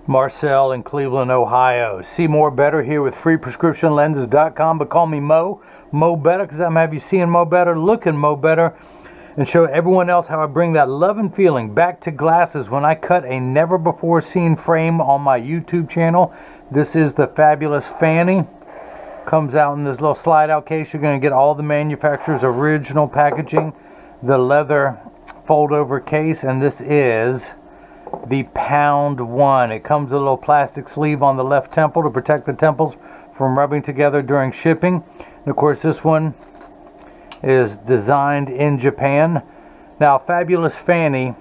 Marcell in Cleveland, Ohio. See more better here with freeprescriptionlenses.com, but call me Mo Better, because I'm gonna have you seeing Mo Better, looking Mo Better, and show everyone else how I bring that love and feeling back to glasses when I cut a never before seen frame on my YouTube channel. This is the fabulous Fanny. Comes out in this little slide out case. You're going to get all the manufacturer's original packaging, the leather fold over case, and this is the Poud 1. It comes with a little plastic sleeve on the left temple to protect the temples from rubbing together during shipping. And of course this one is designed in Japan. Now Fabulous Fanny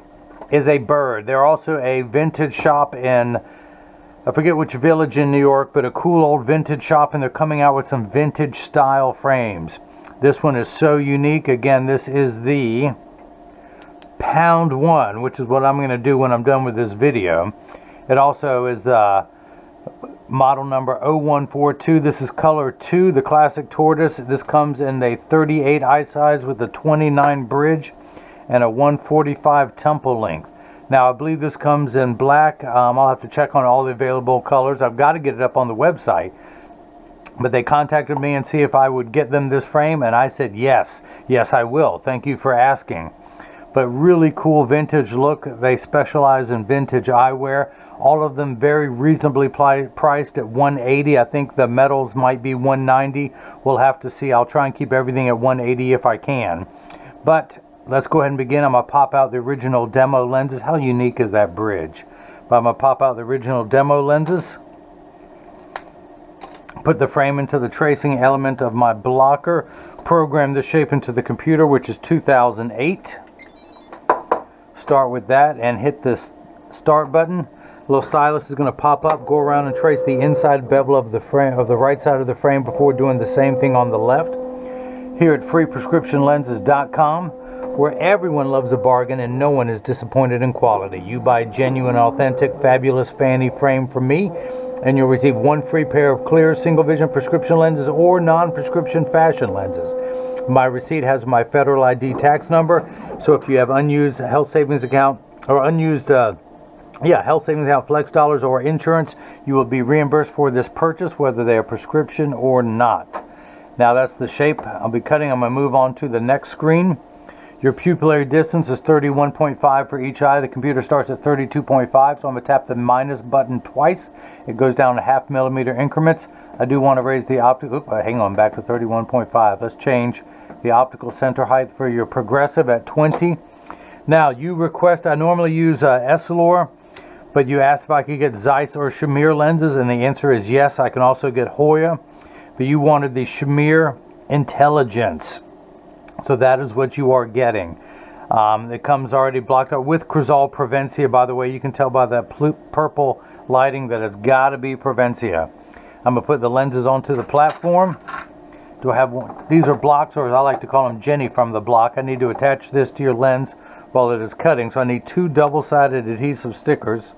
is a bird. They're also a vintage shop in, I forget which village in New York, but a cool old vintage shop, and they're coming out with some vintage style frames. This one is so unique. Again, this is the Poud 1, which is what I'm going to do when I'm done with this video. It also is model number 0142. This is color 2, the classic tortoise. This comes in a 38 eye size with a 29 bridge and a 145 temple length. Now I believe this comes in black. I'll have to check on all the available colors. I've got to get it up on the website, but they contacted me and see if I would get them this frame, and I said yes I will. Thank you for asking. But really cool vintage look. They specialize in vintage eyewear. All of them very reasonably priced at $180. I think the metals might be $190. We'll have to see. I'll try and keep everything at $180 if I can. But let's go ahead and begin. I'm going to pop out the original demo lenses. How unique is that bridge? But I'm going to pop out the original demo lenses. Put the frame into the tracing element of my blocker. Program the shape into the computer, which is 2008. Start with that and hit this start button. A little stylus is going to pop up. Go around and trace the inside bevel of the frame, of the right side of the frame, before doing the same thing on the left. Here at freeprescriptionlenses.com, where everyone loves a bargain and no one is disappointed in quality. You buy genuine, authentic, fabulous Fanny frame from me, and you'll receive one free pair of clear single vision prescription lenses or non-prescription fashion lenses. My receipt has my federal ID tax number, so if you have unused health savings account or unused health savings account, flex dollars, or insurance, you will be reimbursed for this purchase, whether they are prescription or not. Now that's the shape I'll be cutting. I'm going to move on to the next screen. Your pupillary distance is 31.5 for each eye. The computer starts at 32.5, so I'm going to tap the minus button twice. It goes down in 0.5 millimeter increments. I do want to raise the optical, hang on, back to 31.5. Let's change the optical center height for your progressive at 20. Now you request, I normally use Essilor, but you asked if I could get Zeiss or Shamir lenses, and the answer is yes. I can also get Hoya, but you wanted the Shamir Intelligence. So that is what you are getting. It comes already blocked out with Crizal Prevencia. By the way, you can tell by that purple lighting that it's got to be Prevencia. I'm going to put the lenses onto the platform. Do I have one? These are blocks, or as I like to call them, Jenny from the block. I need to attach this to your lens while it is cutting. So I need 2 double-sided adhesive stickers.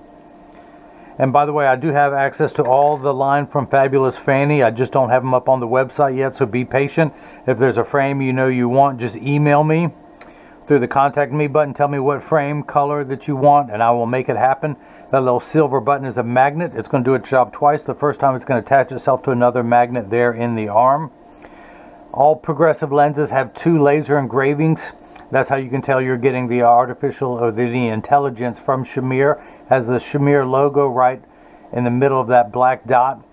And by the way, I do have access to all the line from Fabulous Fanny. I just don't have them up on the website yet, so be patient. If there's a frame you want, just email me through the contact me button. Tell me what frame color that you want, and I will make it happen. That little silver button is a magnet. It's going to do its job twice. The first time it's going to attach itself to another magnet there in the arm. All progressive lenses have 2 laser engravings. That's how you can tell you're getting the artificial or the intelligence from Shamir. Has the Shamir logo right in the middle of that black dot,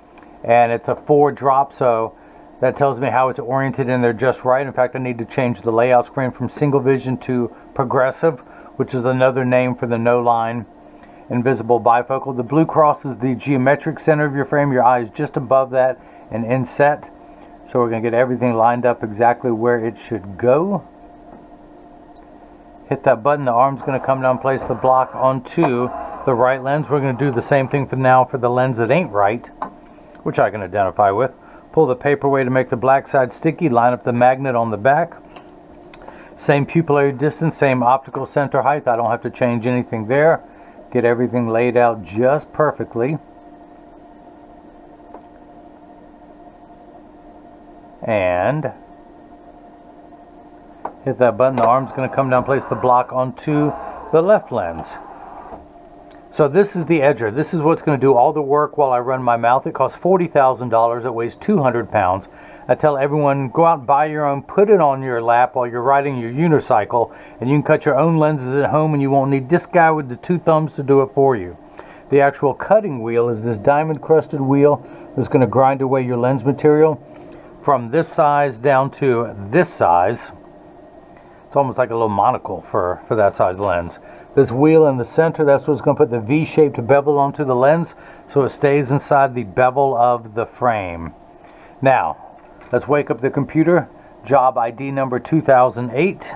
and it's a 4 drop, so that tells me how it's oriented in there just right. In fact, I need to change the layout screen from single vision to progressive, which is another name for the no line invisible bifocal. The blue cross is the geometric center of your frame. Your eye is just above that and inset, so we're going to get everything lined up exactly where it should go. Hit that button, the arm's going to come down, place the block onto the right lens. We're going to do the same thing for now for the lens that ain't right, which I can identify with. Pull the paper away to make the black side sticky, line up the magnet on the back. Same pupillary distance, same optical center height. I don't have to change anything there. Get everything laid out just perfectly. And hit that button, the arm's going to come down, place the block onto the left lens. So this is the edger. This is what's going to do all the work while I run my mouth. It costs $40,000. It weighs 200 pounds. I tell everyone, go out and buy your own, put it on your lap while you're riding your unicycle, and you can cut your own lenses at home, and you won't need this guy with the 2 thumbs to do it for you. The actual cutting wheel is this diamond crusted wheel that's going to grind away your lens material from this size down to this size. It's almost like a little monocle for that size lens. This wheel in the center, that's what's going to put the V-shaped bevel onto the lens so it stays inside the bevel of the frame. Now, let's wake up the computer. Job ID number 2008.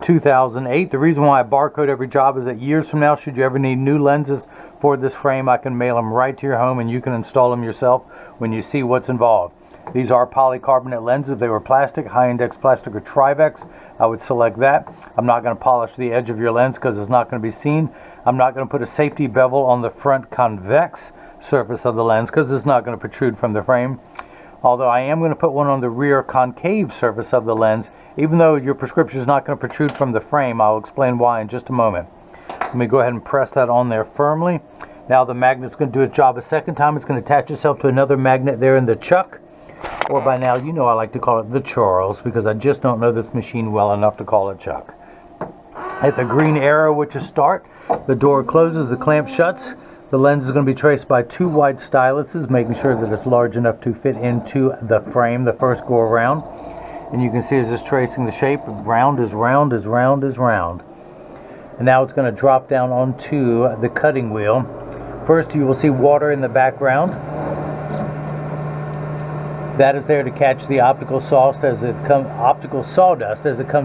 2008. The reason why I barcode every job is that years from now, should you ever need new lenses for this frame, I can mail them right to your home and you can install them yourself when you see what's involved. These are polycarbonate lenses. If they were plastic, high index plastic or Trivex, I would select that. I'm not going to polish the edge of your lens because it's not going to be seen. I'm not going to put a safety bevel on the front convex surface of the lens because it's not going to protrude from the frame. Although I am going to put one on the rear concave surface of the lens, even though your prescription is not going to protrude from the frame. I'll explain why in just a moment. Let me go ahead and press that on there firmly. Now the magnet's going to do its job a second time. It's going to attach itself to another magnet there in the chuck. Or by now, you know I like to call it the Charles because I just don't know this machine well enough to call it Chuck. Hit the green arrow, which is start. The door closes, the clamp shuts. The lens is going to be traced by 2 wide styluses, making sure that it's large enough to fit into the frame the first go around. And you can see it's just tracing the shape. Round is round is round is round. And now it's going to drop down onto the cutting wheel. First, you will see water in the background. That is there to catch the optical sawdust as it comes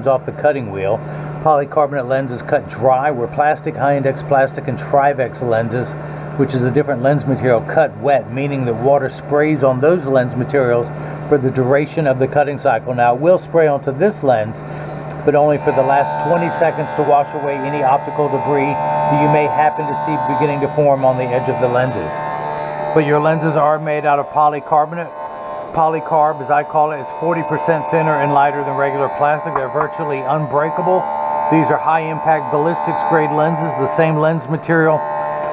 off the cutting wheel. Polycarbonate lenses cut dry, where plastic, high index plastic, and Trivex lenses, which is a different lens material, cut wet, meaning that water sprays on those lens materials for the duration of the cutting cycle. Now it will spray onto this lens, but only for the last 20 seconds to wash away any optical debris that you may happen to see beginning to form on the edge of the lenses. But your lenses are made out of polycarbonate. Polycarb, as I call it, is 40% thinner and lighter than regular plastic. They're virtually unbreakable. These are high-impact ballistics grade lenses, the same lens material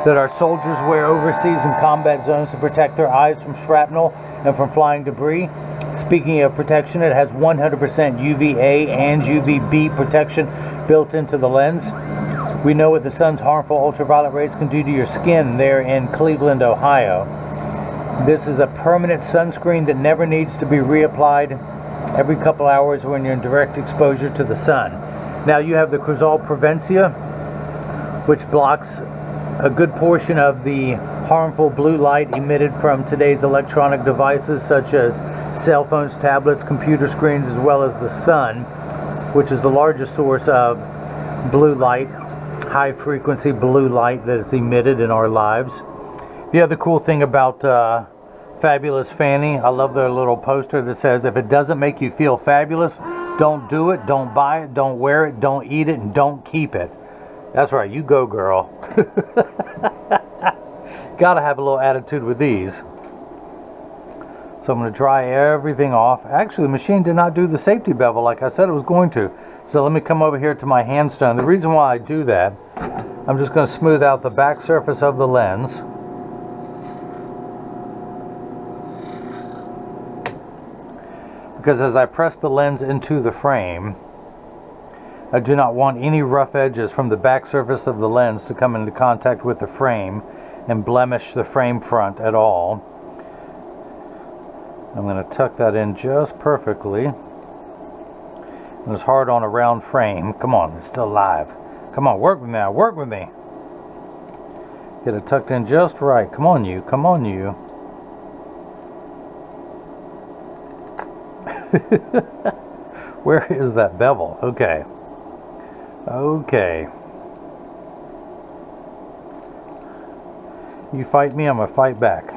that our soldiers wear overseas in combat zones to protect their eyes from shrapnel and from flying debris. Speaking of protection, it has 100% UVA and UVB protection built into the lens. We know what the sun's harmful ultraviolet rays can do to your skin there in Cleveland, Ohio. This is a permanent sunscreen that never needs to be reapplied every couple hours when you're in direct exposure to the sun. Now you have the Crizal Prevencia, which blocks a good portion of the harmful blue light emitted from today's electronic devices such as cell phones, tablets, computer screens, as well as the sun, which is the largest source of blue light, high frequency blue light that is emitted in our lives. The other cool thing about Fabulous Fanny, I love their little poster that says, if it doesn't make you feel fabulous, don't do it, don't buy it, don't wear it, don't eat it, and don't keep it. That's right, you go girl. Gotta have a little attitude with these. So I'm going to dry everything off. Actually, the machine did not do the safety bevel like I said it was going to. So let me come over here to my handstone. The reason why I do that, I'm just going to smooth out the back surface of the lens. Because as I press the lens into the frame, I do not want any rough edges from the back surface of the lens to come into contact with the frame and blemish the frame front at all. I'm going to tuck that in just perfectly. And it's hard on a round frame. Come on, it's still alive. Come on, work with me now, work with me. Get it tucked in just right. Come on you, come on you. Where is that bevel? Okay. Okay. You fight me, I'm going to fight back.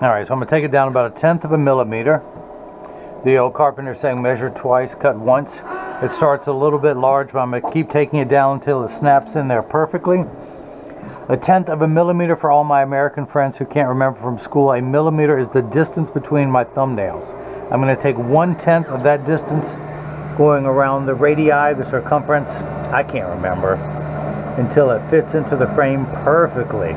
Alright, so I'm going to take it down about 1/10 of a millimeter. The old carpenter saying measure twice, cut once. It starts a little bit large, but I'm going to keep taking it down until it snaps in there perfectly. 1/10 of a millimeter for all my American friends who can't remember from school. A millimeter is the distance between my thumbnails. I'm going to take 1/10 of that distance going around the radii, the circumference. I can't remember. until it fits into the frame perfectly.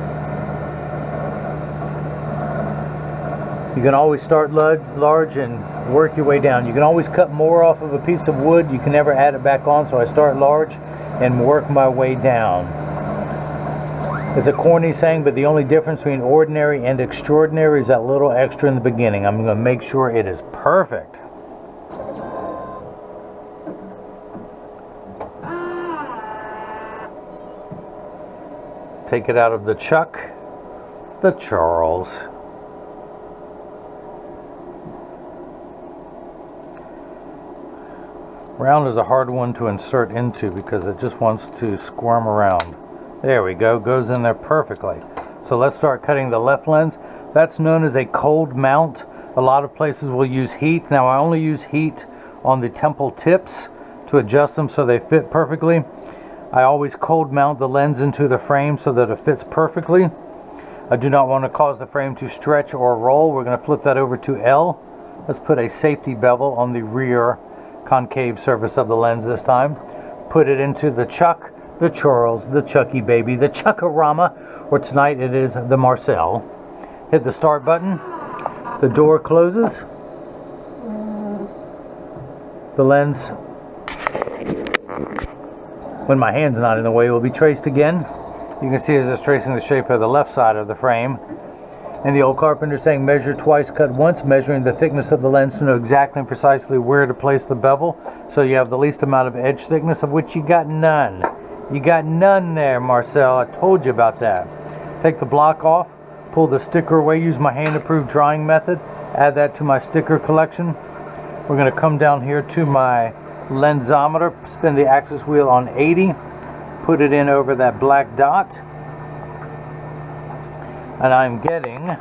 You can always start large and work your way down. You can always cut more off of a piece of wood. You can never add it back on, so I start large and work my way down. It's a corny saying, but the only difference between ordinary and extraordinary is that little extra in the beginning. I'm going to make sure it is perfect. Take it out of the chuck, the Charles. Round is a hard one to insert into because it just wants to squirm around. There we go, goes in there perfectly. So let's start cutting the left lens. That's known as a cold mount. A lot of places will use heat. Now I only use heat on the temple tips to adjust them so they fit perfectly. I always cold mount the lens into the frame so that it fits perfectly. I do not want to cause the frame to stretch or roll. We're going to flip that over to L. Let's put a safety bevel on the rear concave surface of the lens this time. Put it into the chuck, the Charles, the Chucky baby, the Chuckarama, or tonight it is the Marcell. Hit the start button. The door closes. The lens, when my hand's not in the way, will be traced again. You can see as it's tracing the shape of the left side of the frame. And the old carpenter saying measure twice, cut once, measuring the thickness of the lens to know exactly and precisely where to place the bevel, so you have the least amount of edge thickness, of which you got none. You got none there, Marcell. I told you about that. Take the block off, pull the sticker away, use my hand-approved drying method, add that to my sticker collection. We're going to come down here to my lensometer, spin the axis wheel on 80, put it in over that black dot. And I'm getting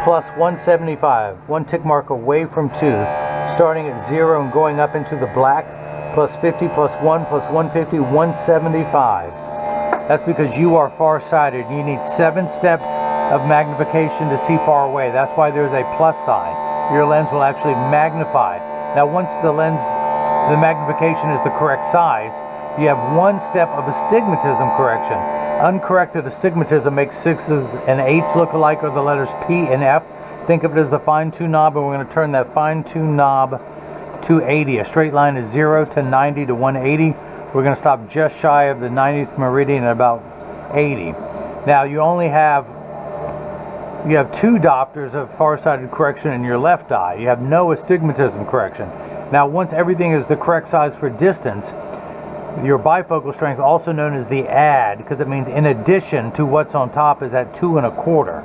plus 175, one tick mark away from 2, starting at 0 and going up into the black, plus 50, plus 1, plus 150, 175. That's because you are farsighted. You need 7 steps of magnification to see far away. That's why there's a plus sign. Your lens will actually magnify. Now once the magnification is the correct size, you have 1 step of astigmatism correction. Uncorrected astigmatism makes 6s and 8s look alike, or the letters P and F. Think of it as the fine-tune knob, and we're going to turn that fine-tune knob to 80. A straight line is 0 to 90 to 180. We're going to stop just shy of the 90th meridian at about 80. Now you have 2 diopters of farsighted correction in your left eye. You have no astigmatism correction. Now once everything is the correct size for distance, your bifocal strength, also known as the add, because it means in addition to what's on top, is at 2 1/4.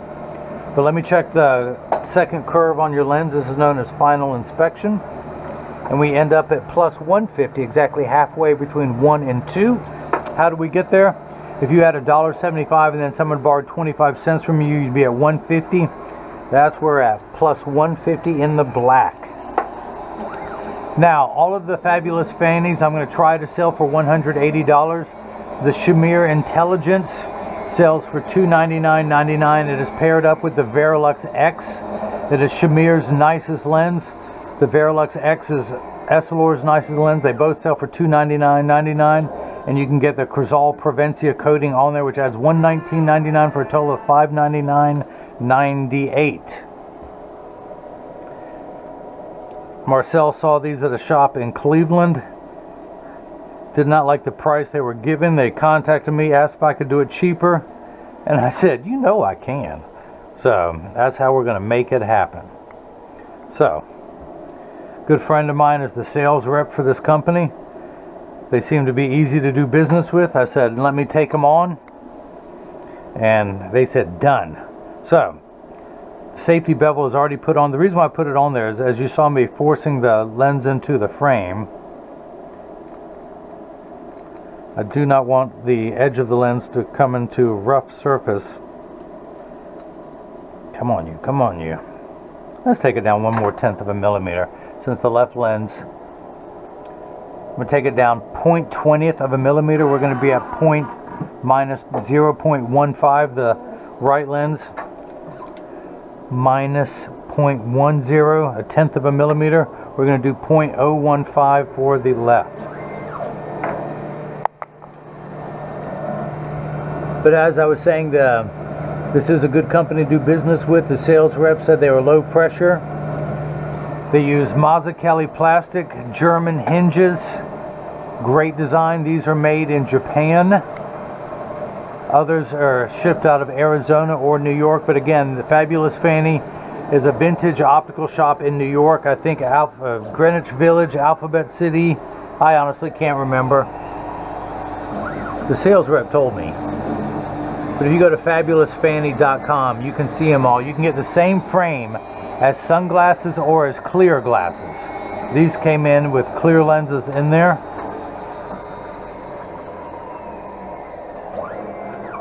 But let me check the second curve on your lens. This is known as final inspection. And we end up at plus 150, exactly halfway between 1 and 2. How do we get there? If you had $1.75 and then someone borrowed 25 cents from you, you'd be at 150. That's where we're at, plus 150 in the black. Now, all of the fabulous Fannies I'm going to try to sell for $180. The Shamir Intelligence sells for $299.99. It is paired up with the Verilux X. It is Shamir's nicest lens. The Verilux X is Essilor's nicest lens. They both sell for $299.99. And you can get the Crizal Prevencia coating on there, which adds $119.99 for a total of $599.98. Marcell saw these at a shop in Cleveland. Did not like the price they were given. They contacted me, asked if I could do it cheaper. And I said, you know I can. So that's how we're going to make it happen. So, good friend of mine is the sales rep for this company. They seem to be easy to do business with. I said, let me take them on. And they said, done. So, the safety bevel is already put on. The reason why I put it on there is, as you saw me forcing the lens into the frame, I do not want the edge of the lens to come into a rough surface. Come on you, come on you. Let's take it down 1/10 of a millimeter. Since the left lens, I'm going to take it down 0.20th of a millimeter. We're going to be at minus 0.15. The right lens, minus 0.10, 1/10 of a millimeter. We're going to do 0.015 for the left. But as I was saying, this is a good company to do business with. The sales rep said they were low pressure. They use Mazzucchelli plastic, German hinges. Great design. These are made in Japan. Others are shipped out of Arizona or New York. But again, the Fabulous Fanny is a vintage optical shop in New York. I think Greenwich Village, Alphabet City. I honestly can't remember. The sales rep told me. But if you go to fabulousfanny.com, you can see them all. You can get the same frame as sunglasses or as clear glasses. These came in with clear lenses in there.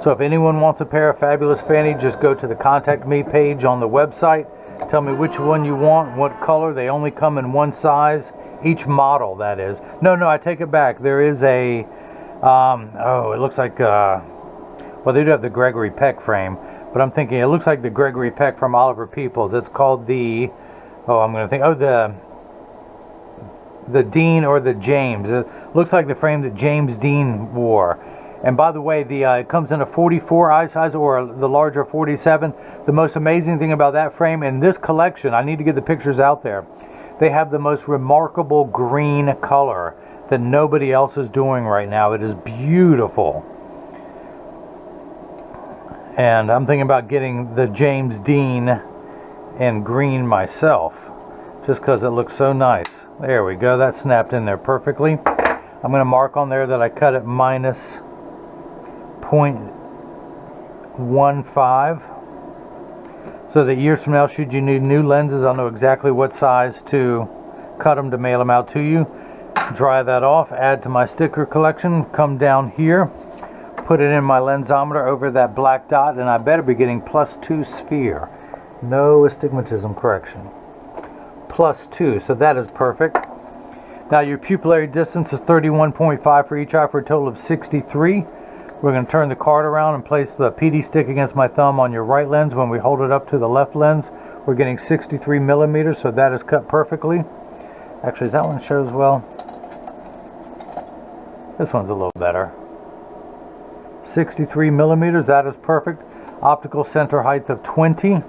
So if anyone wants a pair of Fabulous Fanny, just go to the Contact Me page on the website. Tell me which one you want, what color. They only come in one size, each model, that is. No, I take it back. There is a, it looks like, well, they do have the Gregory Peck frame, but I'm thinking it looks like the Gregory Peck from Oliver Peoples. It's called the, the Dean or the James. It looks like the frame that James Dean wore. And by the way, it comes in a 44 eye size or the larger 47. The most amazing thing about that frame in this collection, I need to get the pictures out there, they have the most remarkable green color that nobody else is doing right now. It is beautiful. And I'm thinking about getting the James Dean in green myself, just because it looks so nice. There we go. That snapped in there perfectly. I'm going to mark on there that I cut it minus 0.15, so that years from now, should you need new lenses, I'll know exactly what size to cut them to mail them out to you. Dry that off, add to my sticker collection, come down here, put it in my lensometer over that black dot, and I better be getting +2 sphere. No astigmatism correction. +2, so that is perfect. Now your pupillary distance is 31.5 for each eye for a total of 63. We're going to turn the card around and place the PD stick against my thumb on your right lens. When we hold it up to the left lens, we're getting 63 millimeters, so that is cut perfectly. Actually, that one shows well. This one's a little better. 63 millimeters, that is perfect. Optical center height of 20.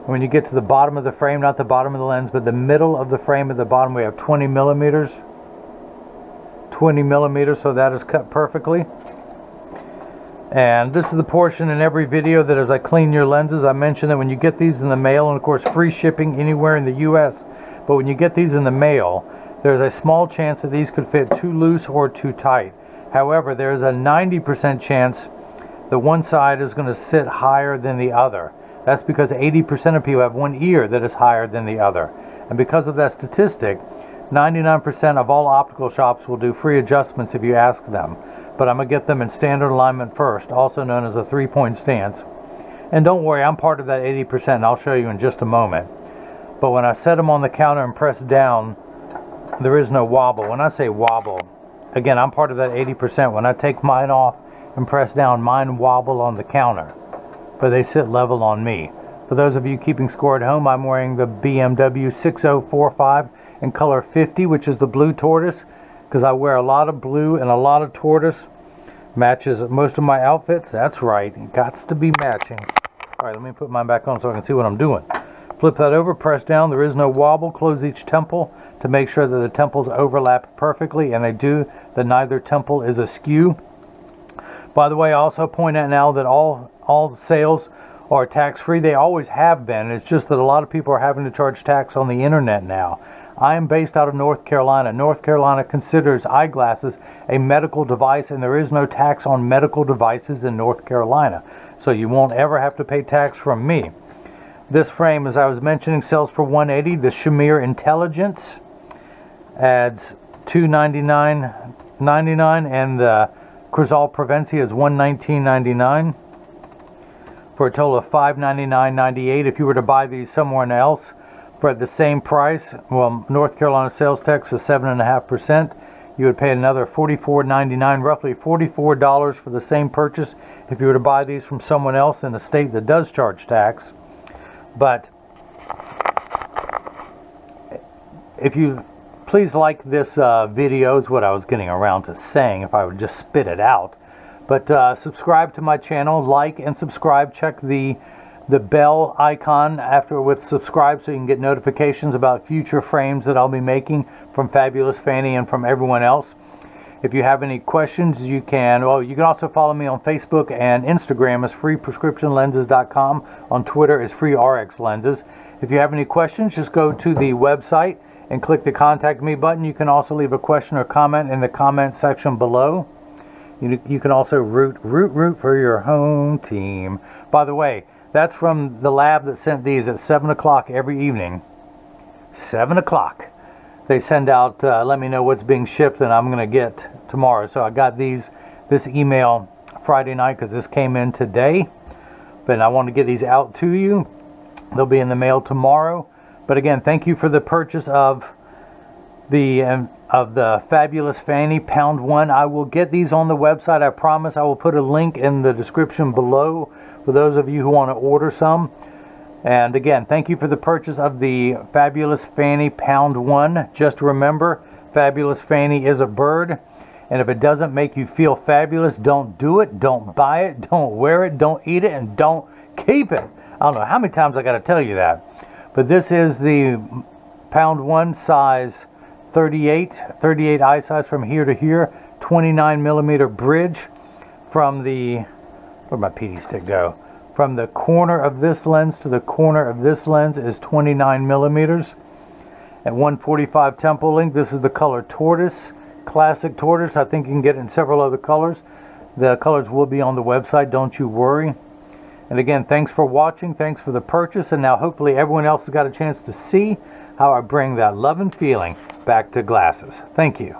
When you get to the bottom of the frame, not the bottom of the lens, but the middle of the frame at the bottom, we have 20 millimeters. 20 millimeters, so that is cut perfectly. And this is the portion in every video that as I clean your lenses, I mentioned that when you get these in the mail, and of course free shipping anywhere in the US, but when you get these in the mail, there's a small chance that these could fit too loose or too tight. However, there's a 90% chance that one side is going to sit higher than the other. That's because 80% of people have one ear that is higher than the other. And because of that statistic, 99% of all optical shops will do free adjustments if you ask them. But I'm going to get them in standard alignment first, also known as a 3-point stance. And don't worry, I'm part of that 80%, and I'll show you in just a moment. But when I set them on the counter and press down, there is no wobble. When I say wobble, again, I'm part of that 80%. When I take mine off and press down, mine wobble on the counter, but they sit level on me. For those of you keeping score at home, I'm wearing the BMW 6045 in color 50, which is the blue tortoise, because I wear a lot of blue and a lot of tortoise. Matches most of my outfits. That's right, it gots to be matching. All right, let me put mine back on so I can see what I'm doing. Flip that over, press down, there is no wobble. Close each temple to make sure that the temples overlap perfectly, and they do, that neither temple is askew. By the way, I also point out now that all sales are tax-free. They always have been. It's just that a lot of people are having to charge tax on the internet now. I am based out of North Carolina. North Carolina considers eyeglasses a medical device, and there is no tax on medical devices in North Carolina. So you won't ever have to pay tax from me. This frame, as I was mentioning, sells for $180. The Shamir Intelligence adds $299.99, and the Crizal Prevencia is $119.99 for a total of $599.98. If you were to buy these somewhere else for the same price, well, North Carolina sales tax is 7.5%. You would pay another $44.99, roughly $44 for the same purchase if you were to buy these from someone else in a state that does charge tax. But if you please like this video, is what I was getting around to saying if I would just spit it out. But subscribe to my channel, like and subscribe. Check the bell icon after with subscribe so you can get notifications about future frames that I'll be making from Fabulous Fanny and from everyone else. If you have any questions, you can also follow me on Facebook and Instagram as freeprescriptionlenses.com. On Twitter is freerxlenses. If you have any questions, just go to the website and click the contact me button. You can also leave a question or comment in the comment section below. You can also root for your home team. By the way, that's from the lab that sent these at 7 o'clock every evening. 7 o'clock. They send out, let me know what's being shipped and I'm going to get tomorrow. So I got this email Friday night because this came in today. But I want to get these out to you. They'll be in the mail tomorrow. But again, thank you for the purchase of the Fabulous Fanny Pound 1. I will get these on the website. I promise. I will put a link in the description below for those of you who want to order some. And again, thank you for the purchase of the Fabulous Fanny Pound 1. Just remember, Fabulous Fanny is a bird. And if it doesn't make you feel fabulous, don't do it, don't buy it, don't wear it, don't eat it, and don't keep it. I don't know how many times I got to tell you that. But this is the Pound 1 size 38 eye size from here to here, 29 millimeter bridge from the, where'd my PD stick go? From the corner of this lens to the corner of this lens is 29 millimeters. At 145 tempo length, this is the color Tortoise, Classic Tortoise. I think you can get it in several other colors. The colors will be on the website, don't you worry. And again, thanks for watching, thanks for the purchase, and now hopefully everyone else has got a chance to see how I bring that love and feeling back to glasses. Thank you.